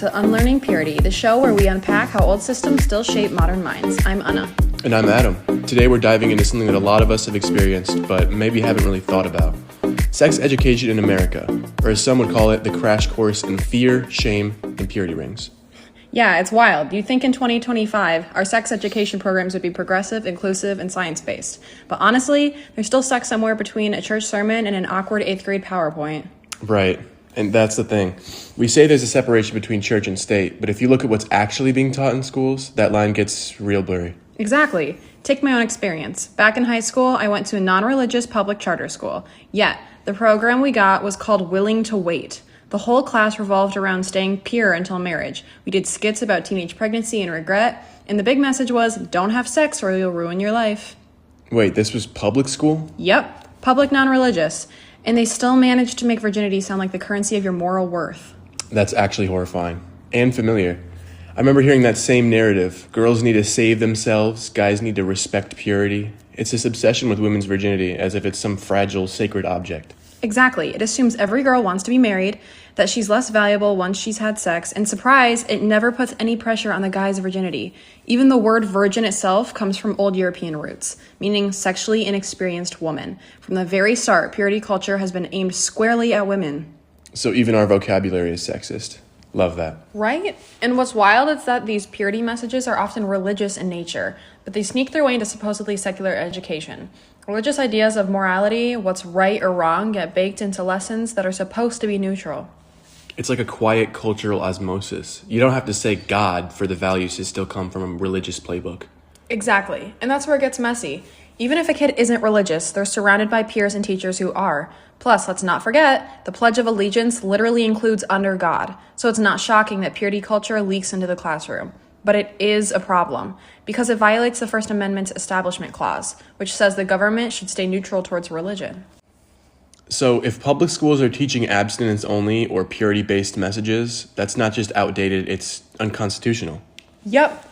to Unlearning Purity, the show where we unpack how old systems still shape modern minds. I'm Anna. And I'm Adam. Today we're diving into something that a lot of us have experienced, but maybe haven't really thought about. Sex education in America, or as some would call it, the crash course in fear, shame, and purity rings. Yeah, it's wild. You'd think in 2025, our sex education programs would be progressive, inclusive, and science-based. But honestly, they're still stuck somewhere between a church sermon and an awkward 8th grade PowerPoint. Right. And that's the thing. We say there's a separation between church and state, but if you look at what's actually being taught in schools, that line gets real blurry. Exactly. Take my own experience. Back in high school, I went to a non-religious public charter school. Yet, the program we got was called Willing to Wait. The whole class revolved around staying pure until marriage. We did skits about teenage pregnancy and regret, and the big message was, don't have sex or you'll ruin your life. Wait, this was public school? Yep, public non-religious. And they still managed to make virginity sound like the currency of your moral worth. That's actually horrifying. And familiar. I remember hearing that same narrative. Girls need to save themselves, guys need to respect purity. It's this obsession with women's virginity as if it's some fragile, sacred object. Exactly. It assumes every girl wants to be married, that she's less valuable once she's had sex, and surprise, it never puts any pressure on the guy's virginity. Even the word virgin itself comes from old European roots, meaning sexually inexperienced woman. From the very start, purity culture has been aimed squarely at women. So even our vocabulary is sexist. Love that. Right? And what's wild is that these purity messages are often religious in nature, but they sneak their way into supposedly secular education. Religious ideas of morality, what's right or wrong, get baked into lessons that are supposed to be neutral. It's like a quiet cultural osmosis. You don't have to say God for the values to still come from a religious playbook. Exactly. And that's where it gets messy. Even if a kid isn't religious, they're surrounded by peers and teachers who are. Plus, let's not forget, the Pledge of Allegiance literally includes under God. So it's not shocking that purity culture leaks into the classroom. But it is a problem, because it violates the First Amendment's Establishment Clause, which says the government should stay neutral towards religion. So if public schools are teaching abstinence only or purity-based messages, that's not just outdated, it's unconstitutional. Yep.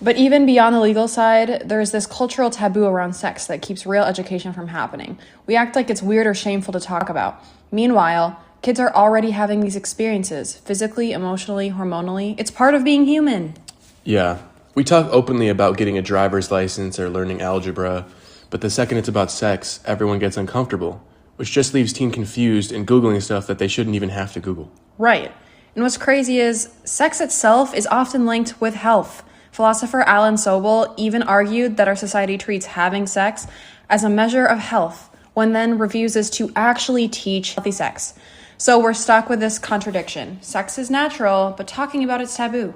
But even beyond the legal side, there's this cultural taboo around sex that keeps real education from happening. We act like it's weird or shameful to talk about. Meanwhile, kids are already having these experiences, physically, emotionally, hormonally. It's part of being human. Yeah. We talk openly about getting a driver's license or learning algebra, but the second it's about sex, everyone gets uncomfortable, which just leaves teens confused and Googling stuff that they shouldn't even have to Google. Right. And what's crazy is sex itself is often linked with health. Philosopher Alan Sobel even argued that our society treats having sex as a measure of health, when then refuses to actually teach healthy sex. So we're stuck with this contradiction. Sex is natural, but talking about it's taboo.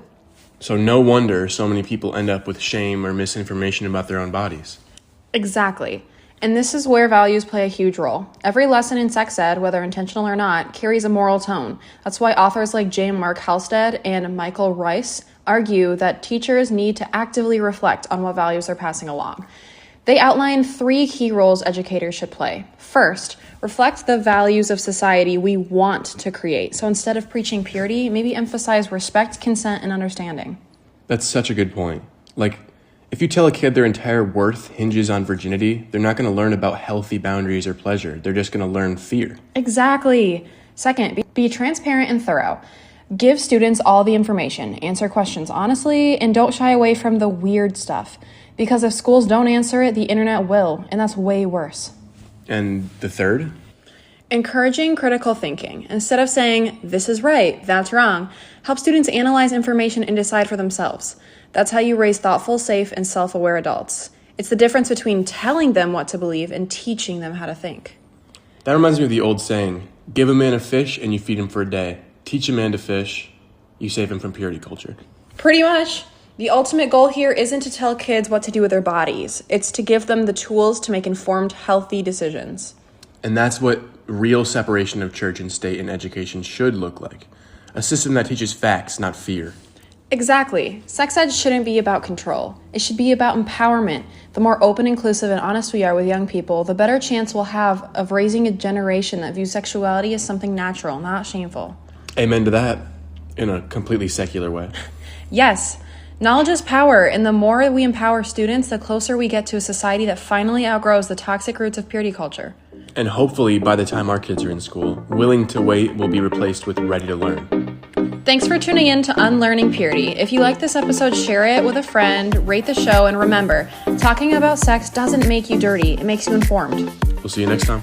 So no wonder so many people end up with shame or misinformation about their own bodies. Exactly. And this is where values play a huge role. Every lesson in sex ed, whether intentional or not, carries a moral tone. That's why authors like J. Mark Halstead and Michael Rice argue that teachers need to actively reflect on what values they're passing along. They outline 3 key roles educators should play. First, reflect the values of society we want to create. So instead of preaching purity, maybe emphasize respect, consent, and understanding. That's such a good point. Like, if you tell a kid their entire worth hinges on virginity, they're not going to learn about healthy boundaries or pleasure. They're just going to learn fear. Exactly. Second, be transparent and thorough. Give students all the information, answer questions honestly, and don't shy away from the weird stuff. Because if schools don't answer it, the internet will, and that's way worse. And the third? Encouraging critical thinking. Instead of saying, this is right, that's wrong, help students analyze information and decide for themselves. That's how you raise thoughtful, safe, and self-aware adults. It's the difference between telling them what to believe and teaching them how to think. That reminds me of the old saying, give a man a fish and you feed him for a day. Teach a man to fish, you save him from purity culture. Pretty much. The ultimate goal here isn't to tell kids what to do with their bodies. It's to give them the tools to make informed, healthy decisions. And that's what real separation of church and state in education should look like. A system that teaches facts, not fear. Exactly. Sex ed shouldn't be about control. It should be about empowerment. The more open, inclusive, and honest we are with young people, the better chance we'll have of raising a generation that views sexuality as something natural, not shameful. Amen to that, in a completely secular way. Yes. Knowledge is power, and the more we empower students, the closer we get to a society that finally outgrows the toxic roots of purity culture. And hopefully, by the time our kids are in school, willing to wait will be replaced with ready to learn. Thanks for tuning in to Unlearning Purity. If you like this episode, share it with a friend, rate the show, and remember, talking about sex doesn't make you dirty. It makes you informed. We'll see you next time.